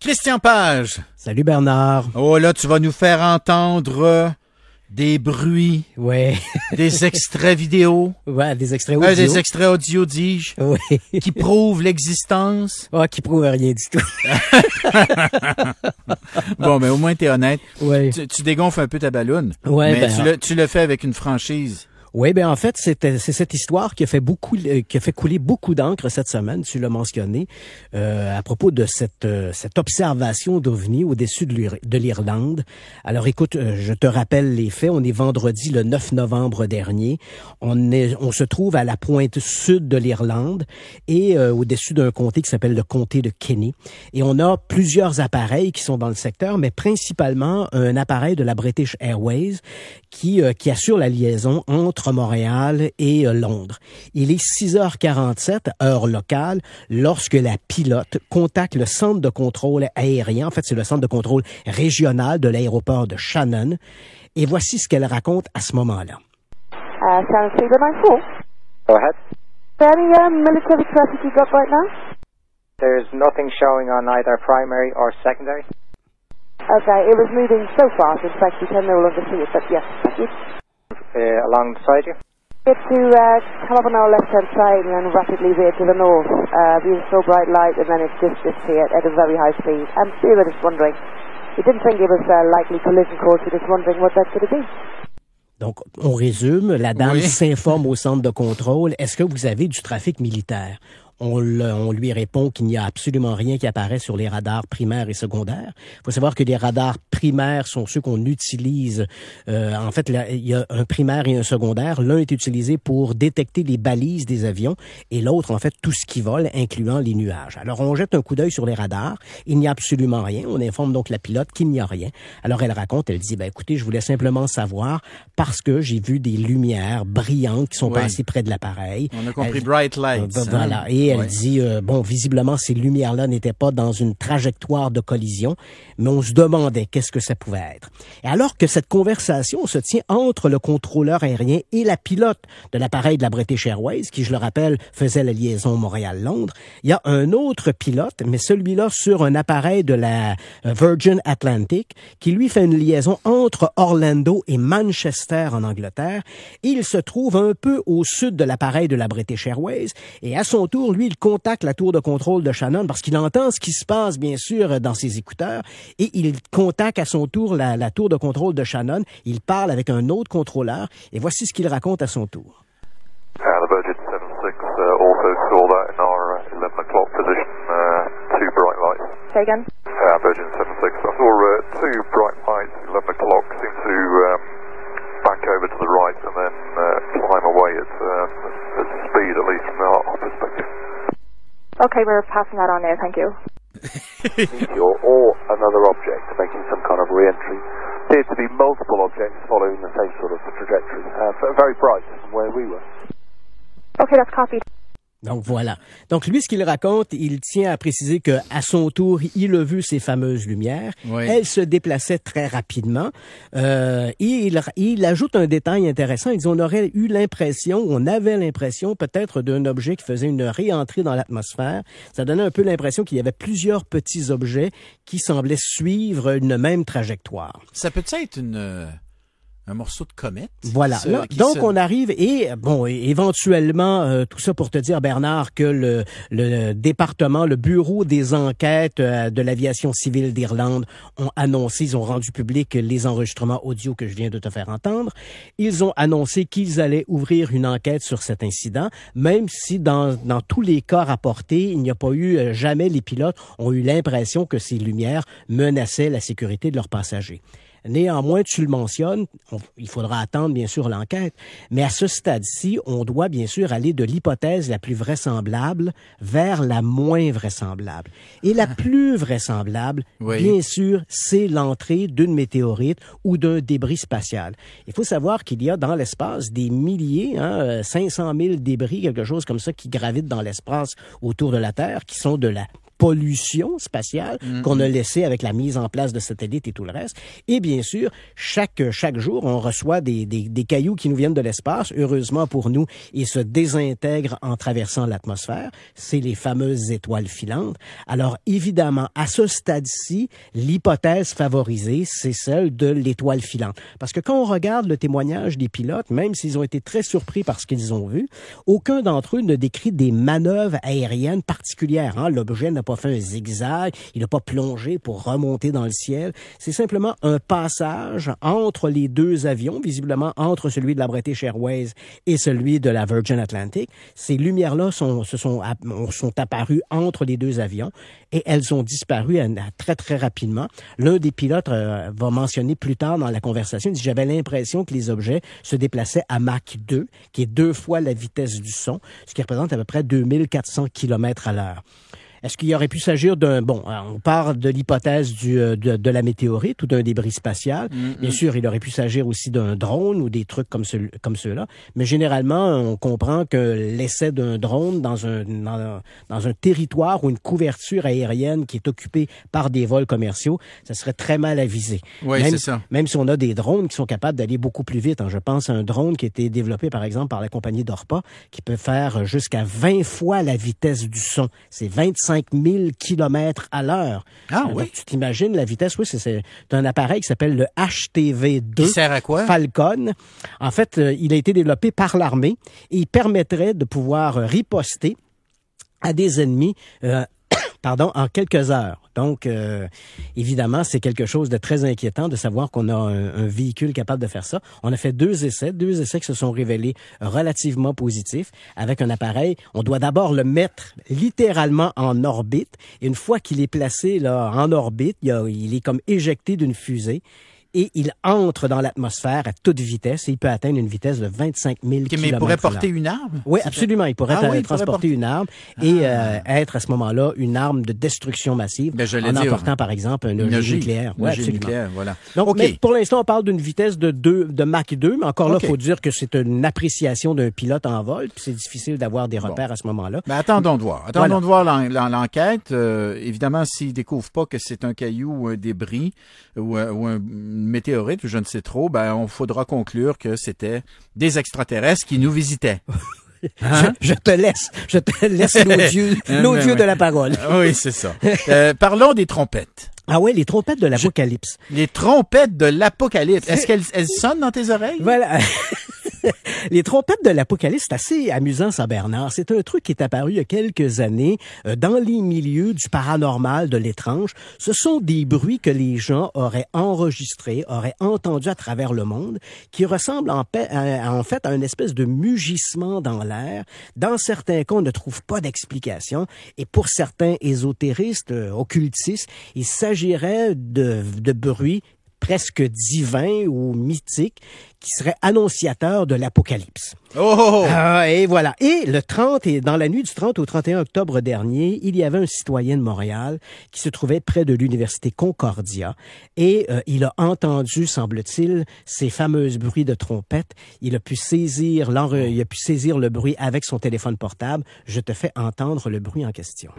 Christian Page. Salut Bernard. Oh là, tu vas nous faire entendre des bruits. Ouais. Des extraits vidéo. Ouais, des extraits audio. Des extraits audio, dis-je. Oui. Qui prouvent l'existence. Qui prouvent rien du tout. Bon, mais au moins t'es honnête. Ouais. Tu dégonfles un peu ta balloune. Ouais, mais tu le fais avec une franchise. Oui, en fait, c'est cette histoire qui a fait couler beaucoup d'encre cette semaine, tu l'as mentionné, à propos de cette observation d'OVNI au-dessus de l'Irlande. Alors écoute, je te rappelle les faits. On est vendredi le 9 novembre dernier. On se trouve à la pointe sud de l'Irlande et au-dessus d'un comté qui s'appelle le comté de Kenny. Et on a plusieurs appareils qui sont dans le secteur, mais principalement un appareil de la British Airways qui assure la liaison entre Montréal et Londres. Il est 6h47, heure locale, lorsque la pilote contacte le centre de contrôle aérien. En fait, c'est le centre de contrôle régional de l'aéroport de Shannon. Et voici ce qu'elle raconte à ce moment-là. Shannon 394. Go ahead. Any military traffic you got right now? There's nothing showing on either primary or secondary. Okay, it was moving so fast, in fact, you can no longer see it, but yes, thank you. Alongside you? Get to come up on our left-hand side and then rapidly veer to the north. We saw bright light and then it just disappeared at a very high speed. We were just wondering. We didn't think it was a likely collision course, we were just wondering what that could have been. Donc, on résume, la dame Oui. s'informe au centre de contrôle. Est-ce que vous avez du trafic militaire? On lui répond qu'il n'y a absolument rien qui apparaît sur les radars primaires et secondaires. Il faut savoir que les radars primaires sont ceux qu'on utilise. En fait, il y a un primaire et un secondaire. L'un est utilisé pour détecter les balises des avions et l'autre, en fait, tout ce qui vole, incluant les nuages. Alors, on jette un coup d'œil sur les radars. Il n'y a absolument rien. On informe donc la pilote qu'il n'y a rien. Alors, elle raconte, elle dit, écoutez, je voulais simplement savoir parce que j'ai vu des lumières brillantes qui sont passées près de l'appareil. On a compris bright lights. Voilà. Et elle dit, visiblement, ces lumières-là n'étaient pas dans une trajectoire de collision, mais on se demandait qu'est-ce que ça pouvait être. Et alors que cette conversation se tient entre le contrôleur aérien et la pilote de l'appareil de la British Airways, qui, je le rappelle, faisait la liaison Montréal-Londres, il y a un autre pilote, mais celui-là sur un appareil de la Virgin Atlantic, qui lui fait une liaison entre Orlando et Manchester en Angleterre. Il se trouve un peu au sud de l'appareil de la British Airways, et à son tour, lui, il contacte la tour de contrôle de Shannon parce qu'il entend ce qui se passe, bien sûr, dans ses écouteurs et il contacte à son tour la tour de contrôle de Shannon. Il parle avec un autre contrôleur et voici ce qu'il raconte à son tour. The Virgin 76 also saw that in our 11 o'clock position, two bright lights. Say again? Virgin 76, I saw two bright lights, 11 o'clock, seem to back over to the right and then climb away at speed, at least from our perspective. Okay, we're passing that on there, thank you. Or another object making some kind of re-entry. Appeared to be multiple objects following the same sort of trajectory, very bright from where we were. Okay, that's copied. Donc voilà. Donc lui, ce qu'il raconte, il tient à préciser que à son tour, il a vu ces fameuses lumières. Oui. Elles se déplaçaient très rapidement. Et il ajoute un détail intéressant. Il dit on avait l'impression peut-être d'un objet qui faisait une réentrée dans l'atmosphère. Ça donnait un peu l'impression qu'il y avait plusieurs petits objets qui semblaient suivre une même trajectoire. Ça peut être un morceau de comète. Voilà. Là, donc, on arrive et, éventuellement, tout ça pour te dire, Bernard, que le département, le bureau des enquêtes de l'aviation civile d'Irlande ont annoncé, ils ont rendu public les enregistrements audio que je viens de te faire entendre. Ils ont annoncé qu'ils allaient ouvrir une enquête sur cet incident, même si dans tous les cas rapportés, il n'y a pas eu, jamais les pilotes ont eu l'impression que ces lumières menaçaient la sécurité de leurs passagers. Néanmoins, tu le mentionnes, il faudra attendre bien sûr l'enquête, mais à ce stade-ci, on doit bien sûr aller de l'hypothèse la plus vraisemblable vers la moins vraisemblable. Et la plus vraisemblable, bien sûr, c'est l'entrée d'une météorite ou d'un débris spatial. Il faut savoir qu'il y a dans l'espace des milliers, 500 000 débris, quelque chose comme ça, qui gravitent dans l'espace autour de la Terre, qui sont de la pollution spatiale qu'on a laissée avec la mise en place de satellites et tout le reste. Et bien sûr, chaque jour, on reçoit des cailloux qui nous viennent de l'espace. Heureusement pour nous, ils se désintègrent en traversant l'atmosphère. C'est les fameuses étoiles filantes. Alors, évidemment, à ce stade-ci, l'hypothèse favorisée, c'est celle de l'étoile filante. Parce que quand on regarde le témoignage des pilotes, même s'ils ont été très surpris par ce qu'ils ont vu, aucun d'entre eux ne décrit des manœuvres aériennes particulières. Hein? L'objet n'a pas fait un zigzag, il n'a pas plongé pour remonter dans le ciel. C'est simplement un passage entre les deux avions, visiblement entre celui de la British Airways et celui de la Virgin Atlantic. Ces lumières-là sont apparues entre les deux avions et elles ont disparu très, très rapidement. L'un des pilotes va mentionner plus tard dans la conversation, il dit « J'avais l'impression que les objets se déplaçaient à Mach 2, qui est 2 fois la vitesse du son, ce qui représente à peu près 2400 km à l'heure. Est-ce qu'il aurait pu s'agir d'un... Bon, on part de l'hypothèse de la météorite ou d'un débris spatial. Bien sûr, il aurait pu s'agir aussi d'un drone ou des trucs comme ceux-là. Mais généralement, on comprend que l'essai d'un drone dans un territoire ou une couverture aérienne qui est occupée par des vols commerciaux, ça serait très mal avisé. Oui, c'est ça. Même si on a des drones qui sont capables d'aller beaucoup plus vite. Hein. Je pense à un drone qui a été développé, par exemple, par la compagnie Dorpa, qui peut faire jusqu'à 20 fois la vitesse du son. C'est 25 000 km à l'heure. Ah oui. Tu t'imagines la vitesse? Oui, c'est un appareil qui s'appelle le HTV-2. Qui sert à quoi? Falcon. En fait, il a été développé par l'armée et il permettrait de pouvoir riposter à des ennemis en quelques heures. Donc, évidemment, c'est quelque chose de très inquiétant de savoir qu'on a un véhicule capable de faire ça. On a fait deux essais qui se sont révélés relativement positifs. Avec un appareil, on doit d'abord le mettre littéralement en orbite. Et une fois qu'il est placé là en orbite, il est comme éjecté d'une fusée. Et il entre dans l'atmosphère à toute vitesse et il peut atteindre une vitesse de 25 000 km. Mais il pourrait porter une arme? Oui, absolument. Il pourrait transporter une arme et être à ce moment-là une arme de destruction massive en emportant, par exemple, un ogive nucléaire. Oui, absolument. Nucléaire, voilà. Donc, mais pour l'instant, on parle d'une vitesse de Mach 2, mais encore là, il faut dire que c'est une appréciation d'un pilote en vol, puis c'est difficile d'avoir des repères à ce moment-là. Mais attendons de voir. De voir l'enquête. Évidemment, s'ils découvrent pas que c'est un caillou ou un débris ou un météorite, ou je ne sais trop, on faudra conclure que c'était des extraterrestres qui nous visitaient. Hein? Je te laisse nos dieux de la parole. Oui, c'est ça. Parlons des trompettes. Ah ouais, les trompettes de l'Apocalypse. Les trompettes de l'Apocalypse. Est-ce qu'elles sonnent dans tes oreilles? Voilà. Les trompettes de l'Apocalypse, c'est assez amusant, ça, Bernard. C'est un truc qui est apparu il y a quelques années dans les milieux du paranormal, de l'étrange. Ce sont des bruits que les gens auraient enregistrés, auraient entendus à travers le monde, qui ressemblent en fait à une espèce de mugissement dans l'air. Dans certains cas, on ne trouve pas d'explication. Et pour certains ésotéristes, occultistes, il s'agirait de bruits presque divin ou mythique, qui serait annonciateur de l'Apocalypse. Oh! Et voilà. Et dans la nuit du 30 au 31 octobre dernier, il y avait un citoyen de Montréal qui se trouvait près de l'université Concordia et il a entendu, semble-t-il, ces fameuses bruits de trompette. Il a pu saisir le bruit avec son téléphone portable. Je te fais entendre le bruit en question.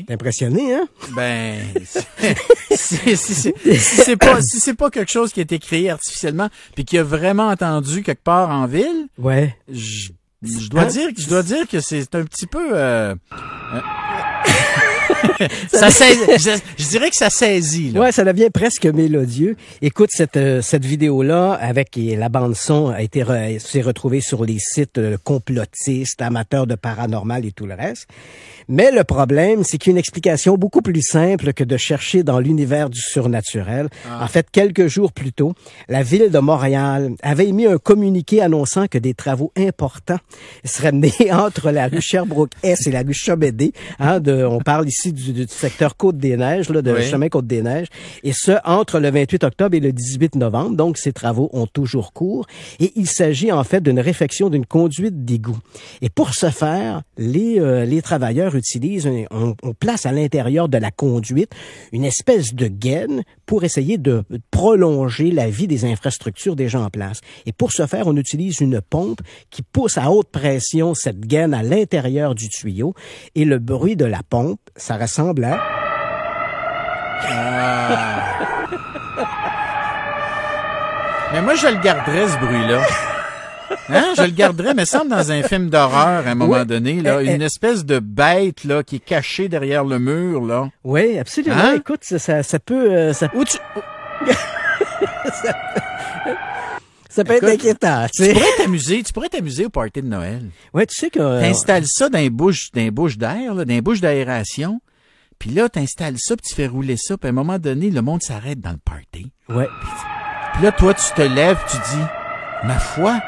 T'es impressionné, hein? Si c'est pas quelque chose qui a été créé artificiellement puis qui a vraiment entendu quelque part en ville. Ouais. Je dois dire que c'est un petit peu je dirais que ça saisit, là. Ouais, ça devient presque mélodieux. Écoute, cette vidéo-là, avec la bande-son, s'est retrouvée sur les sites complotistes, amateurs de paranormal et tout le reste. Mais le problème, c'est qu'il y a une explication beaucoup plus simple que de chercher dans l'univers du surnaturel. En fait, quelques jours plus tôt, la ville de Montréal avait émis un communiqué annonçant que des travaux importants seraient menés entre la rue Sherbrooke-Est et la rue Chaumédé. On parle ici du secteur Côte-des-Neiges, là, de chemin Côte-des-Neiges, et ce, entre le 28 octobre et le 18 novembre. Donc, ces travaux ont toujours cours. Et il s'agit, en fait, d'une réfection d'une conduite d'égout. Et pour ce faire, les travailleurs utilisent, on place à l'intérieur de la conduite une espèce de gaine pour essayer de prolonger la vie des infrastructures déjà en place. Et pour ce faire, on utilise une pompe qui pousse à haute pression cette gaine à l'intérieur du tuyau. Et le bruit de la pompe, ça ressemble à... Mais moi, je le garderais, ce bruit-là. Hein? Je le garderais, mais semble dans un film d'horreur à un moment donné, là, une espèce de bête là qui est cachée derrière le mur là. Oui, absolument. Hein? Écoute, ça peut ça peut être inquiétant. Tu pourrais t'amuser au party de Noël. Ouais, tu sais que t'installes ça dans les bouches d'air, là, dans les bouches d'aération. Puis là, t'installes ça, puis tu fais rouler ça, puis à un moment donné, le monde s'arrête dans le party. Ouais. Puis là, toi, tu te lèves, tu dis, ma foi,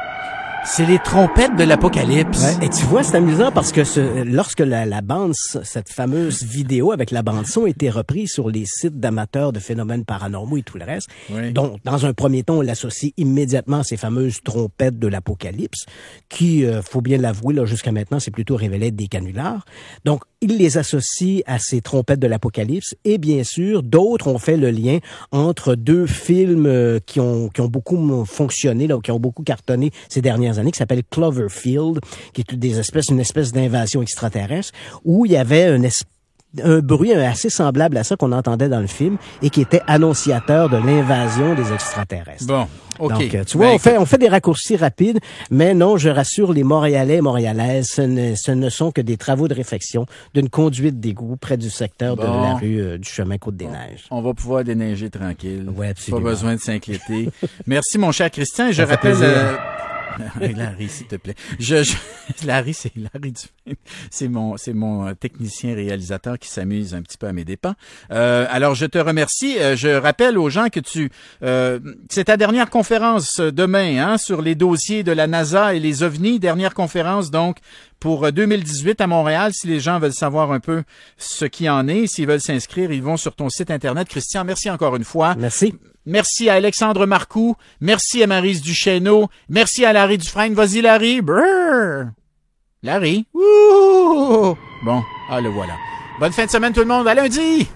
c'est les trompettes de l'apocalypse. Ouais. Et tu vois, c'est amusant parce que lorsque la bande, cette fameuse vidéo avec la bande son était reprise sur les sites d'amateurs de phénomènes paranormaux et tout le reste, donc dans un premier temps, on l'associe immédiatement à ces fameuses trompettes de l'apocalypse, qui, faut bien l'avouer, là jusqu'à maintenant, c'est plutôt révélé être des canulars. Donc, ils les associent à ces trompettes de l'apocalypse et bien sûr, d'autres ont fait le lien entre deux films qui ont beaucoup fonctionné, là, qui ont beaucoup cartonné ces dernières années, qui s'appelle Cloverfield, qui est une espèce d'invasion extraterrestre, où il y avait un bruit assez semblable à ça qu'on entendait dans le film et qui était annonciateur de l'invasion des extraterrestres. Bon, OK. Donc, tu vois, on fait des raccourcis rapides, mais non, je rassure les Montréalais et Montréalaises, ce ne sont que des travaux de réfection d'une conduite d'égout près du secteur de la rue du chemin Côte-des-Neiges. On va pouvoir déneiger tranquille. Ouais, absolument. Pas besoin de s'inquiéter. Merci, mon cher Christian. Et je rappelle... Larry, s'il te plaît. Larry, c'est Larry Dufresne. C'est mon technicien réalisateur qui s'amuse un petit peu à mes dépens. Alors, je te remercie. Je rappelle aux gens que c'est ta dernière conférence demain, hein, sur les dossiers de la NASA et les ovnis. Dernière conférence, donc, pour 2018 à Montréal. Si les gens veulent savoir un peu ce qu'il en est, s'ils veulent s'inscrire, ils vont sur ton site Internet. Christian, merci encore une fois. Merci. Merci à Alexandre Marcoux. Merci à Maryse Duchesneau. Merci à Larry Dufresne. Vas-y, Larry. Brrr. Larry. Ouh. Bon, le voilà. Bonne fin de semaine, tout le monde. À lundi.